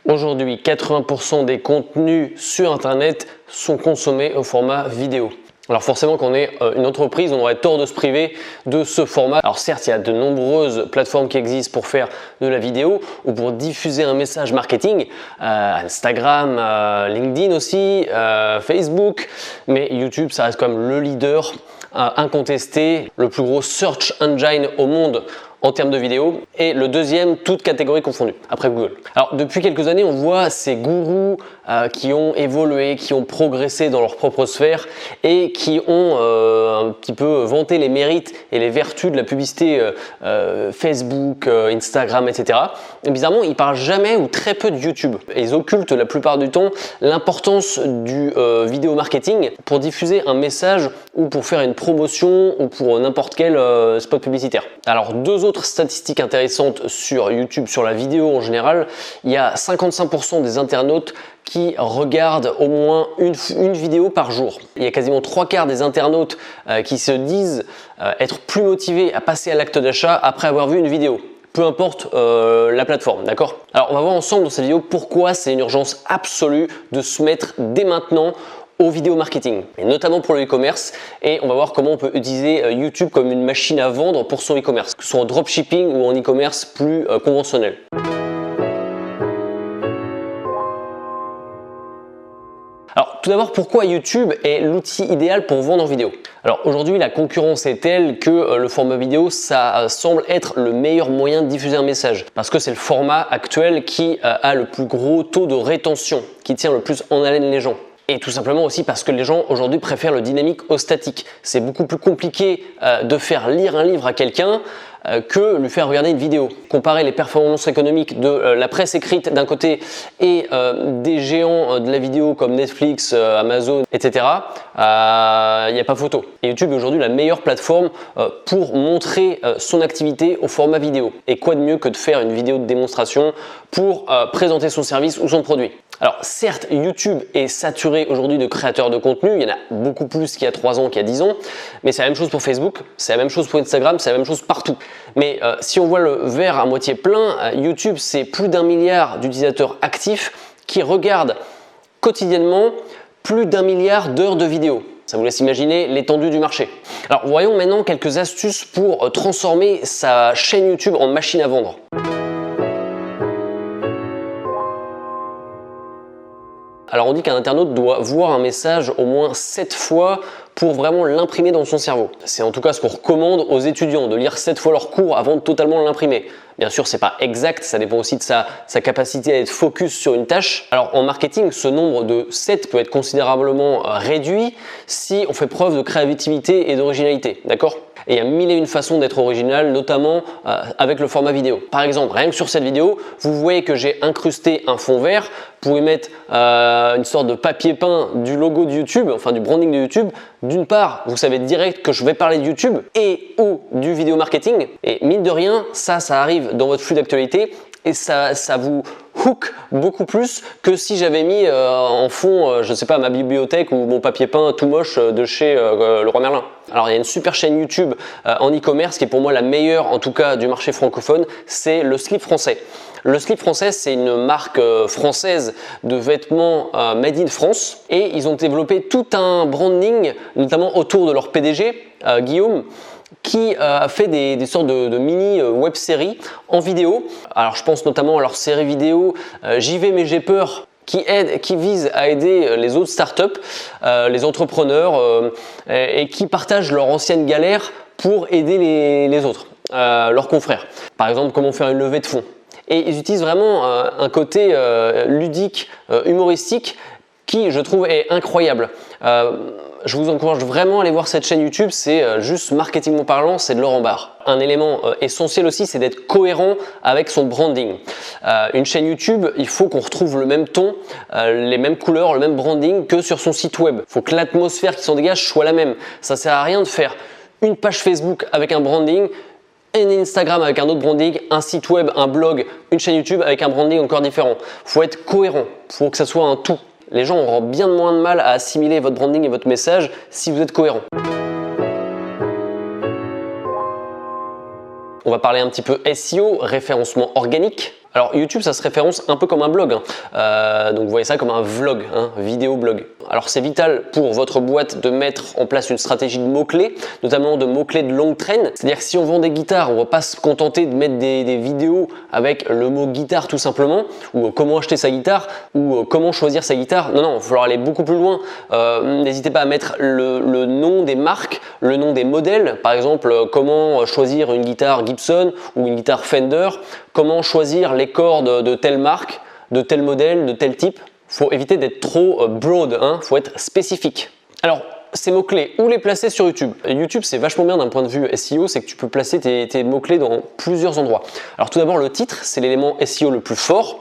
Aujourd'hui, 80% des contenus sur Internet sont consommés au format vidéo. Alors forcément, quand on est une entreprise, on aurait tort de se priver de ce format. Alors certes, il y a de nombreuses plateformes qui existent pour faire de la vidéo ou pour diffuser un message marketing, Instagram, LinkedIn aussi, Facebook, mais YouTube, ça reste comme le leader incontesté, le plus gros search engine au monde en termes de vidéo, et le deuxième, toute catégorie confondue, après Google. Alors depuis quelques années, on voit ces gourous qui ont évolué, qui ont progressé dans leur propre sphère et qui ont un petit peu vanté les mérites et les vertus de la publicité Facebook, Instagram, etc. Et bizarrement, ils parlent jamais ou très peu de YouTube. Et ils occultent la plupart du temps l'importance du vidéo marketing pour diffuser un message ou pour faire une promotion ou pour n'importe quel spot publicitaire. Alors deux autres statistiques intéressantes sur YouTube, sur la vidéo en général, il y a 55% des internautes qui regardent au moins une vidéo par jour. Il y a quasiment 3/4 des internautes qui se disent être plus motivés à passer à l'acte d'achat après avoir vu une vidéo. Peu importe la plateforme, d'accord? Alors on va voir ensemble dans cette vidéo pourquoi c'est une urgence absolue de se mettre dès maintenant au vidéo marketing, et notamment pour le e-commerce, et on va voir comment on peut utiliser YouTube comme une machine à vendre pour son e-commerce, que ce soit en dropshipping ou en e-commerce plus conventionnel. Alors tout d'abord, pourquoi YouTube est l'outil idéal pour vendre en vidéo? Alors aujourd'hui, la concurrence est telle que le format vidéo, ça semble être le meilleur moyen de diffuser un message, parce que c'est le format actuel qui a le plus gros taux de rétention, qui tient le plus en haleine les gens. Et tout simplement aussi parce que les gens aujourd'hui préfèrent le dynamique au statique. C'est beaucoup plus compliqué de faire lire un livre à quelqu'un que lui faire regarder une vidéo. Comparer les performances économiques de la presse écrite d'un côté et des géants de la vidéo comme Netflix, Amazon, etc., il n'y a pas photo. Et YouTube est aujourd'hui la meilleure plateforme pour montrer son activité au format vidéo. Et quoi de mieux que de faire une vidéo de démonstration pour présenter son service ou son produit. Alors certes, YouTube est saturé aujourd'hui de créateurs de contenu, il y en a beaucoup plus qu'il y a 3 ans, qu'il y a 10 ans, mais c'est la même chose pour Facebook, c'est la même chose pour Instagram, c'est la même chose partout. Mais si on voit le verre à moitié plein, YouTube c'est plus d'1 milliard d'utilisateurs actifs qui regardent quotidiennement plus d'1 milliard d'heures de vidéos. Ça vous laisse imaginer l'étendue du marché. Alors voyons maintenant quelques astuces pour transformer sa chaîne YouTube en machine à vendre. Alors on dit qu'un internaute doit voir un message au moins 7 fois pour vraiment l'imprimer dans son cerveau. C'est en tout cas ce qu'on recommande aux étudiants, de lire 7 fois leur cours avant de totalement l'imprimer. Bien sûr, c'est pas exact, ça dépend aussi de sa capacité à être focus sur une tâche. Alors en marketing, ce nombre de 7 peut être considérablement réduit si on fait preuve de créativité et d'originalité, d'accord? Et il y a 1001 façons d'être original, notamment avec le format vidéo. Par exemple, rien que sur cette vidéo, vous voyez que j'ai incrusté un fond vert pour y mettre une sorte de papier peint du logo de YouTube, enfin du branding de YouTube. D'une part, vous savez direct que je vais parler de YouTube et ou du vidéo marketing. Et mine de rien, ça arrive dans votre flux d'actualité et ça vous hook beaucoup plus que si j'avais mis en fond, je ne sais pas, ma bibliothèque ou mon papier peint tout moche de chez Leroy Merlin. Alors il y a une super chaîne YouTube en e-commerce qui est pour moi la meilleure en tout cas du marché francophone, c'est Le Slip Français. Le Slip Français, c'est une marque française de vêtements made in France et ils ont développé tout un branding, notamment autour de leur PDG, Guillaume, qui a fait des sortes de mini web-séries en vidéo. Alors je pense notamment à leur série vidéo J'y vais mais j'ai peur, qui vise à aider les autres startups, les entrepreneurs et qui partagent leurs anciennes galères pour aider les autres, leurs confrères. Par exemple, comment faire une levée de fonds. Et ils utilisent vraiment un côté ludique, humoristique qui, je trouve, est incroyable. Je vous encourage vraiment à aller voir cette chaîne YouTube, c'est juste marketingment parlant, c'est de l'or en barre. Un élément essentiel aussi, c'est d'être cohérent avec son branding. Une chaîne YouTube, il faut qu'on retrouve le même ton, les mêmes couleurs, le même branding que sur son site web. Il faut que l'atmosphère qui s'en dégage soit la même. Ça sert à rien de faire une page Facebook avec un branding, un Instagram avec un autre branding, un site web, un blog, une chaîne YouTube avec un branding encore différent. Il faut être cohérent, il faut que ça soit un tout. Les gens auront bien moins de mal à assimiler votre branding et votre message si vous êtes cohérent. On va parler un petit peu SEO, référencement organique. Alors YouTube, ça se référence un peu comme un blog, hein. Donc vous voyez ça comme un vlog, hein, vidéo blog. Alors c'est vital pour votre boîte de mettre en place une stratégie de mots-clés, notamment de mots-clés de longue traîne. C'est-à-dire que si on vend des guitares, on ne va pas se contenter de mettre des vidéos avec le mot guitare tout simplement, ou comment acheter sa guitare, ou comment choisir sa guitare. Non, il va falloir aller beaucoup plus loin. N'hésitez pas à mettre le nom des marques, le nom des modèles, par exemple comment choisir une guitare Gibson ou une guitare Fender, comment choisir les cordes de telle marque, de tel modèle, de tel type. Il faut éviter d'être trop broad, hein, faut être spécifique. Alors, ces mots-clés, où les placer sur YouTube? YouTube, c'est vachement bien d'un point de vue SEO, c'est que tu peux placer tes mots-clés dans plusieurs endroits. Alors tout d'abord, le titre, c'est l'élément SEO le plus fort.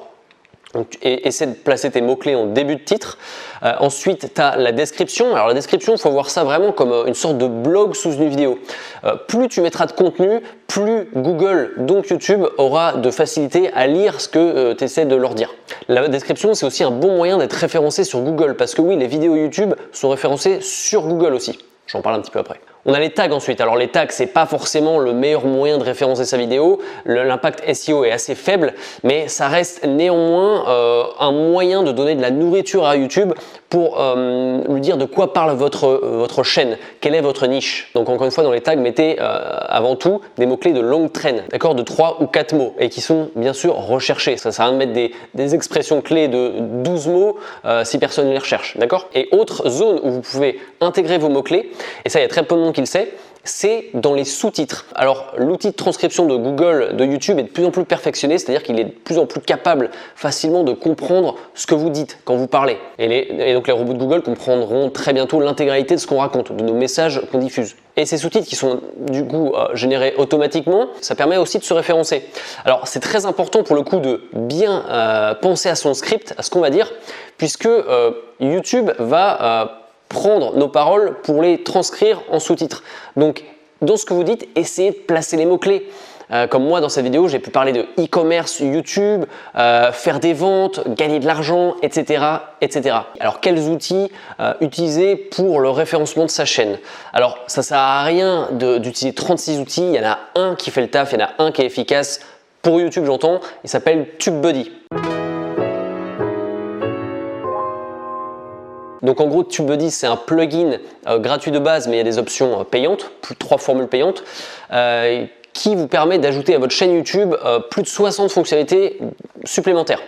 Donc, essaie de placer tes mots-clés en début de titre. Ensuite, tu as la description. Alors la description, il faut voir ça vraiment comme une sorte de blog sous une vidéo. Plus tu mettras de contenu, plus Google, donc YouTube, aura de facilité à lire ce que tu essaies de leur dire. La description, c'est aussi un bon moyen d'être référencé sur Google, parce que oui, les vidéos YouTube sont référencées sur Google aussi. J'en parle un petit peu après. On a les tags ensuite. Alors les tags, c'est pas forcément le meilleur moyen de référencer sa vidéo. L'impact SEO est assez faible, mais ça reste néanmoins un moyen de donner de la nourriture à YouTube pour lui dire de quoi parle votre chaîne, quelle est votre niche. Donc encore une fois, dans les tags, mettez avant tout des mots-clés de longue traîne, d'accord, de 3 ou 4 mots et qui sont bien sûr recherchés. Ça sert à rien de mettre des expressions clés de 12 mots si personne ne les recherche, d'accord. Et autre zone où vous pouvez intégrer vos mots-clés, et ça il y a très peu de monde qui le sait, c'est dans les sous-titres. Alors l'outil de transcription de Google, de YouTube est de plus en plus perfectionné, c'est-à-dire qu'il est de plus en plus capable facilement de comprendre ce que vous dites quand vous parlez. Et donc les robots de Google comprendront très bientôt l'intégralité de ce qu'on raconte, de nos messages qu'on diffuse. Et ces sous-titres qui sont du coup générés automatiquement, ça permet aussi de se référencer. Alors c'est très important pour le coup de bien penser à son script, à ce qu'on va dire, puisque YouTube va prendre nos paroles pour les transcrire en sous-titres. Donc, dans ce que vous dites, essayez de placer les mots-clés. Comme moi, dans cette vidéo, j'ai pu parler de e-commerce, YouTube, faire des ventes, gagner de l'argent, etc., etc. Alors, quels outils utiliser pour le référencement de sa chaîne? Alors, ça ne sert à rien d'utiliser 36 outils. Il y en a un qui fait le taf, il y en a un qui est efficace. Pour YouTube, j'entends, il s'appelle TubeBuddy. Donc en gros, TubeBuddy, c'est un plugin gratuit de base, mais il y a des options payantes, 3 formules payantes, qui vous permet d'ajouter à votre chaîne YouTube plus de 60 fonctionnalités supplémentaires.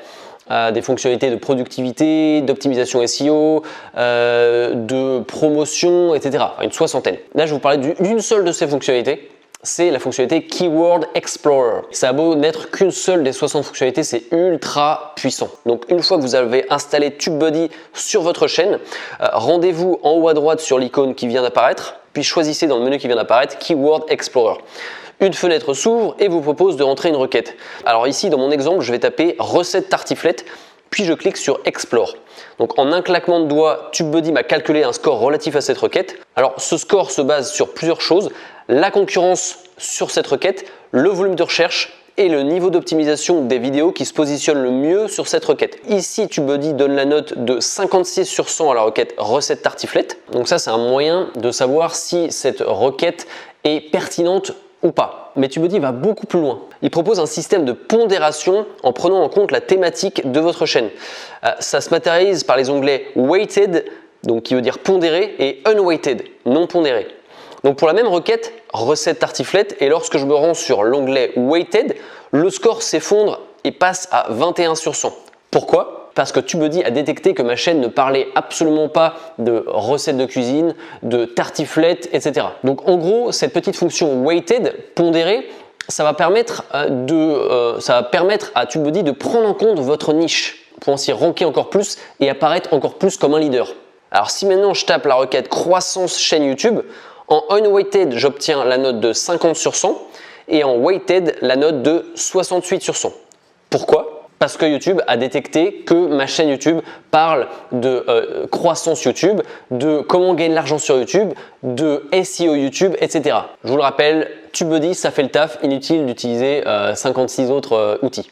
Des fonctionnalités de productivité, d'optimisation SEO, de promotion, etc. Une soixantaine. Là, je vais vous parler d'une seule de ces fonctionnalités. C'est la fonctionnalité Keyword Explorer. Ça a beau n'être qu'une seule des 60 fonctionnalités, c'est ultra puissant. Donc une fois que vous avez installé TubeBuddy sur votre chaîne, rendez-vous en haut à droite sur l'icône qui vient d'apparaître, puis choisissez dans le menu qui vient d'apparaître Keyword Explorer. Une fenêtre s'ouvre et vous propose de rentrer une requête. Alors ici, dans mon exemple, je vais taper recette tartiflette, puis je clique sur Explore. Donc en un claquement de doigts, TubeBuddy m'a calculé un score relatif à cette requête. Alors ce score se base sur plusieurs choses: la concurrence sur cette requête, le volume de recherche et le niveau d'optimisation des vidéos qui se positionnent le mieux sur cette requête. Ici, TubeBuddy donne la note de 56 sur 100 à la requête recette tartiflette. Donc ça, c'est un moyen de savoir si cette requête est pertinente ou pas. Mais TubeBuddy va beaucoup plus loin. Il propose un système de pondération en prenant en compte la thématique de votre chaîne. Ça se matérialise par les onglets Weighted, donc qui veut dire pondéré, et Unweighted, non pondéré. Donc pour la même requête, recette tartiflette, et lorsque je me rends sur l'onglet Weighted, le score s'effondre et passe à 21 sur 100. Pourquoi ? Parce que TubeBuddy a détecté que ma chaîne ne parlait absolument pas de recettes de cuisine, de tartiflettes, etc. Donc en gros, cette petite fonction Weighted, pondérée, ça va permettre à TubeBuddy de prendre en compte votre niche pour ainsi ranker encore plus et apparaître encore plus comme un leader. Alors si maintenant je tape la requête croissance chaîne YouTube, en Unweighted, j'obtiens la note de 50 sur 100 et en Weighted, la note de 68 sur 100. Pourquoi ? Parce que YouTube a détecté que ma chaîne YouTube parle de croissance YouTube, de comment gagner de l'argent sur YouTube, de SEO YouTube, etc. Je vous le rappelle, TubeBuddy, ça fait le taf, inutile d'utiliser 56 autres outils.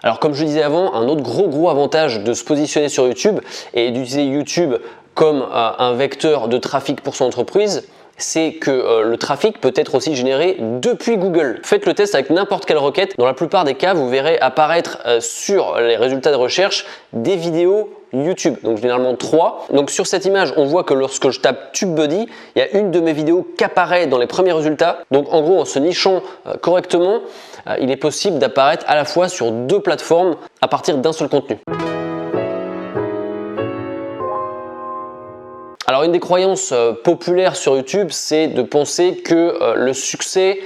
Alors comme je disais avant, un autre gros avantage de se positionner sur YouTube et d'utiliser YouTube comme un vecteur de trafic pour son entreprise, c'est que le trafic peut être aussi généré depuis Google. Faites le test avec n'importe quelle requête. Dans la plupart des cas, vous verrez apparaître sur les résultats de recherche des vidéos YouTube, donc généralement 3. Donc sur cette image, on voit que lorsque je tape TubeBuddy, il y a une de mes vidéos qui apparaît dans les premiers résultats. Donc en gros, en se nichant correctement, il est possible d'apparaître à la fois sur 2 plateformes à partir d'un seul contenu. Alors une des croyances populaires sur YouTube, c'est de penser que le succès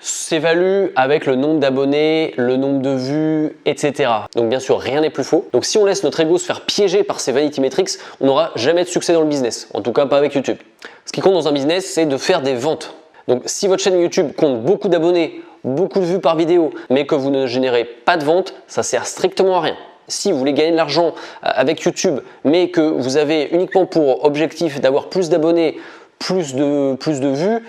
s'évalue avec le nombre d'abonnés, le nombre de vues, etc. Donc bien sûr, rien n'est plus faux. Donc si on laisse notre ego se faire piéger par ces vanity metrics, on n'aura jamais de succès dans le business. En tout cas, pas avec YouTube. Ce qui compte dans un business, c'est de faire des ventes. Donc si votre chaîne YouTube compte beaucoup d'abonnés, beaucoup de vues par vidéo, mais que vous ne générez pas de ventes, ça sert strictement à rien. Si vous voulez gagner de l'argent avec YouTube, mais que vous avez uniquement pour objectif d'avoir plus d'abonnés, plus de vues,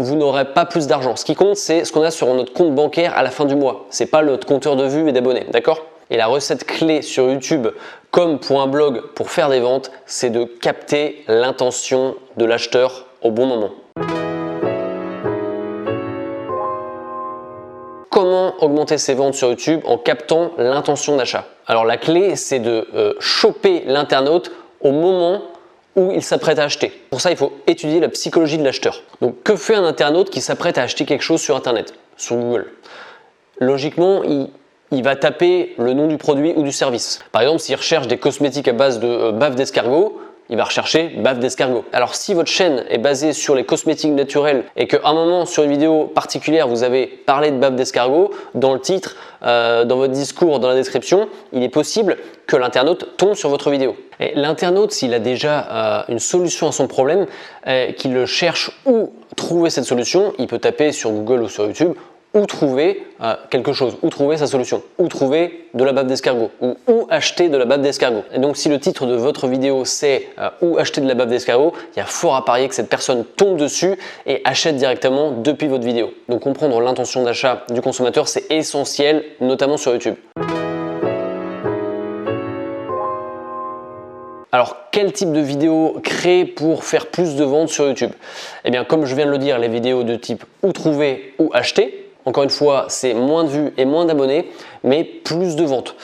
vous n'aurez pas plus d'argent. Ce qui compte, c'est ce qu'on a sur notre compte bancaire à la fin du mois. Ce n'est pas notre compteur de vues et d'abonnés, d'accord? Et la recette clé sur YouTube, comme pour un blog pour faire des ventes, c'est de capter l'intention de l'acheteur au bon moment. Comment augmenter ses ventes sur YouTube en captant l'intention d'achat? Alors la clé, c'est de choper l'internaute au moment où il s'apprête à acheter. Pour ça, il faut étudier la psychologie de l'acheteur. Donc, que fait un internaute qui s'apprête à acheter quelque chose sur Internet, sur Google? Logiquement, il va taper le nom du produit ou du service. Par exemple, s'il recherche des cosmétiques à base de bave d'escargot, il va rechercher bave d'escargot. Alors si votre chaîne est basée sur les cosmétiques naturels et qu'à un moment sur une vidéo particulière vous avez parlé de bave d'escargot, dans le titre, dans votre discours, dans la description, il est possible que l'internaute tombe sur votre vidéo. Et l'internaute, s'il a déjà une solution à son problème, qu'il cherche où trouver cette solution, il peut taper sur Google ou sur YouTube où trouver quelque chose, où trouver sa solution, où trouver de la bave d'escargot, ou où acheter de la bave d'escargot. Et donc si le titre de votre vidéo c'est où acheter de la bave d'escargot, il y a fort à parier que cette personne tombe dessus et achète directement depuis votre vidéo. Donc comprendre l'intention d'achat du consommateur, c'est essentiel, notamment sur YouTube. Alors, quel type de vidéo créer pour faire plus de ventes sur YouTube? Eh bien, comme je viens de le dire, les vidéos de type où trouver, où acheter. Encore une fois, c'est moins de vues et moins d'abonnés, mais plus de ventes.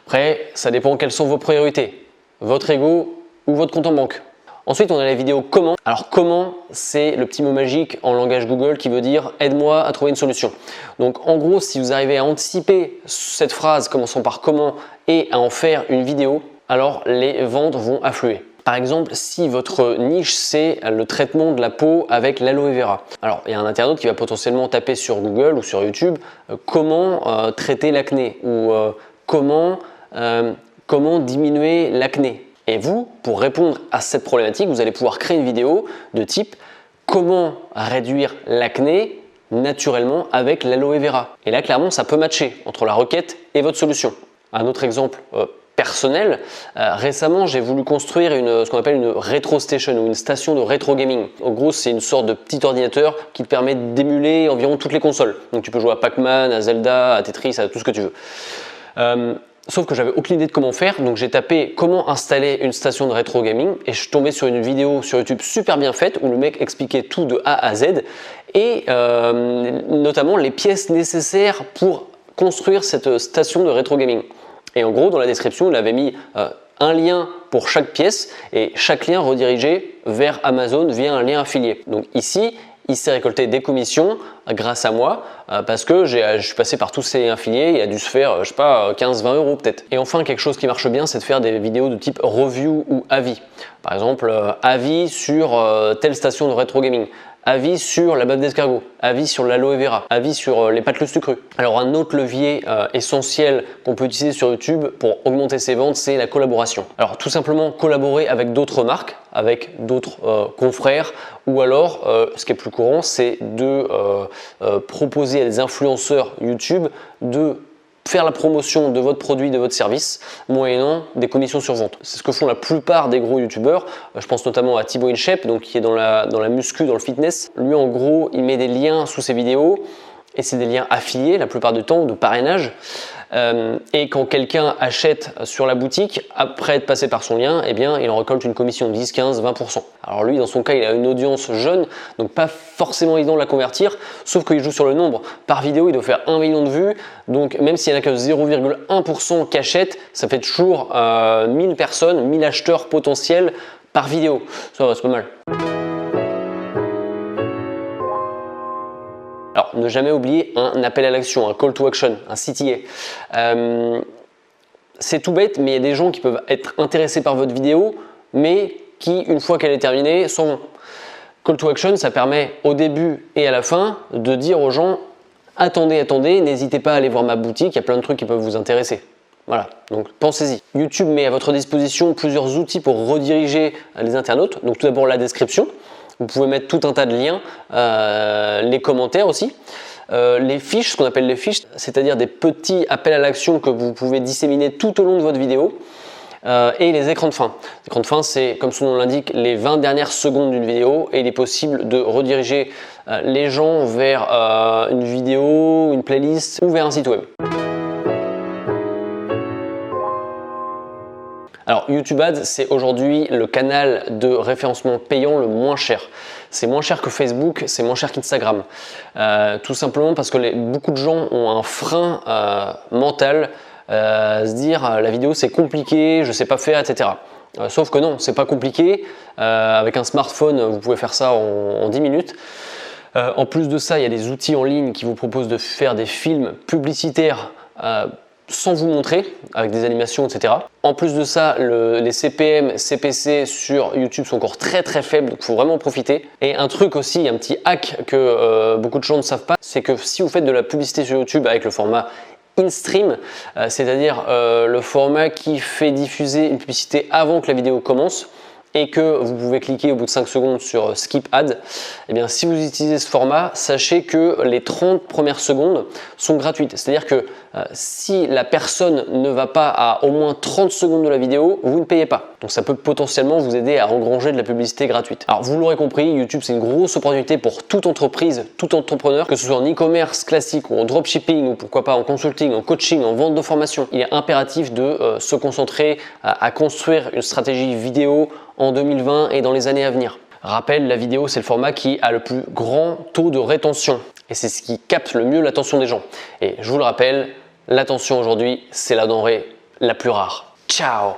Après, ça dépend quelles sont vos priorités, votre ego ou votre compte en banque. Ensuite, on a les vidéos comment. Alors, comment, c'est le petit mot magique en langage Google qui veut dire « aide-moi à trouver une solution ». Donc, en gros, si vous arrivez à anticiper cette phrase commençant par « comment » et à en faire une vidéo, alors les ventes vont affluer. Par exemple, si votre niche c'est le traitement de la peau avec l'aloe vera. Alors, il y a un internaute qui va potentiellement taper sur Google ou sur YouTube comment traiter l'acné ou comment diminuer l'acné. Et vous, pour répondre à cette problématique, vous allez pouvoir créer une vidéo de type comment réduire l'acné naturellement avec l'aloe vera. Et là, clairement, ça peut matcher entre la requête et votre solution. Un autre exemple personnel, récemment j'ai voulu construire ce qu'on appelle une rétro station ou une station de rétro gaming. En gros, c'est une sorte de petit ordinateur qui te permet d'émuler environ toutes les consoles. Donc tu peux jouer à Pac-Man, à Zelda, à Tetris, à tout ce que tu veux. Sauf que j'avais aucune idée de comment faire, donc j'ai tapé comment installer une station de rétro gaming et je suis tombé sur une vidéo sur YouTube super bien faite où le mec expliquait tout de A à Z et notamment les pièces nécessaires pour construire cette station de rétro gaming. Et en gros, dans la description, il avait mis un lien pour chaque pièce et chaque lien redirigé vers Amazon via un lien affilié. Donc ici, il s'est récolté des commissions grâce à moi parce que je suis passé par tous ces affiliés, il a dû se faire, je sais pas, 15-20 euros peut-être. Et enfin, quelque chose qui marche bien, c'est de faire des vidéos de type review ou avis. Par exemple, avis sur telle station de rétro gaming. Avis sur la bave d'escargot, avis sur l'aloe vera, avis sur les pâtes le sucru. Alors un autre levier essentiel qu'on peut utiliser sur YouTube pour augmenter ses ventes, c'est la collaboration. Alors tout simplement collaborer avec d'autres marques, avec d'autres confrères, ou alors ce qui est plus courant, c'est de proposer à des influenceurs YouTube de faire la promotion de votre produit, de votre service, moyennant des commissions sur vente. C'est ce que font la plupart des gros youtubeurs. Je pense notamment à Thibaut InShape, donc qui est dans la muscu, dans le fitness. Lui, en gros, il met des liens sous ses vidéos et c'est des liens affiliés la plupart du temps, de parrainage. Et quand quelqu'un achète sur la boutique, après être passé par son lien, eh bien, il en récolte une commission de 10, 15, 20%. Alors lui, dans son cas, il a une audience jeune, donc pas forcément évident de la convertir, sauf qu'il joue sur le nombre. Par vidéo, il doit faire 1 million de vues, donc même s'il n'y en a que 0,1% qui achètent, ça fait toujours 1000 personnes, 1000 acheteurs potentiels par vidéo. Ça va, c'est pas mal. Alors, ne jamais oublier un appel à l'action, un call to action, un CTA. C'est tout bête, mais il y a des gens qui peuvent être intéressés par votre vidéo, mais qui, une fois qu'elle est terminée, s'en vont. Call to action, ça permet au début et à la fin de dire aux gens « Attendez, n'hésitez pas à aller voir ma boutique, il y a plein de trucs qui peuvent vous intéresser. » Voilà, donc pensez-y. YouTube met à votre disposition plusieurs outils pour rediriger les internautes. Donc tout d'abord la description. Vous pouvez mettre tout un tas de liens, les commentaires aussi. Les fiches, ce qu'on appelle les fiches, c'est-à-dire des petits appels à l'action que vous pouvez disséminer tout au long de votre vidéo. Et les écrans de fin. Les écrans de fin, c'est, comme son nom l'indique, les 20 dernières secondes d'une vidéo et il est possible de rediriger les gens vers une vidéo, une playlist ou vers un site web. Alors YouTube Ads, c'est aujourd'hui le canal de référencement payant le moins cher. C'est moins cher que Facebook, c'est moins cher qu'Instagram. Tout simplement parce que beaucoup de gens ont un frein mental à se dire la vidéo c'est compliqué, je ne sais pas faire, etc. Sauf que non, c'est pas compliqué. Avec un smartphone, vous pouvez faire ça en 10 minutes. En plus de ça, il y a des outils en ligne qui vous proposent de faire des films publicitaires sans vous montrer, avec des animations, etc. En plus de ça, les CPM, CPC sur YouTube sont encore très faibles, donc il faut vraiment en profiter. Et un truc aussi, un petit hack que beaucoup de gens ne savent pas, c'est que si vous faites de la publicité sur YouTube avec le format in-stream, c'est-à-dire le format qui fait diffuser une publicité avant que la vidéo commence, et que vous pouvez cliquer au bout de 5 secondes sur Skip Ad, eh bien, si vous utilisez ce format, sachez que les 30 premières secondes sont gratuites. C'est-à-dire que si la personne ne va pas à au moins 30 secondes de la vidéo, vous ne payez pas. Donc ça peut potentiellement vous aider à engranger de la publicité gratuite. Alors vous l'aurez compris, YouTube c'est une grosse opportunité pour toute entreprise, tout entrepreneur, que ce soit en e-commerce classique ou en dropshipping ou pourquoi pas en consulting, en coaching, en vente de formation. Il est impératif de se concentrer à construire une stratégie vidéo en 2020 et dans les années à venir. Rappel, la vidéo c'est le format qui a le plus grand taux de rétention et c'est ce qui capte le mieux l'attention des gens. Et je vous le rappelle, l'attention aujourd'hui c'est la denrée la plus rare. Ciao!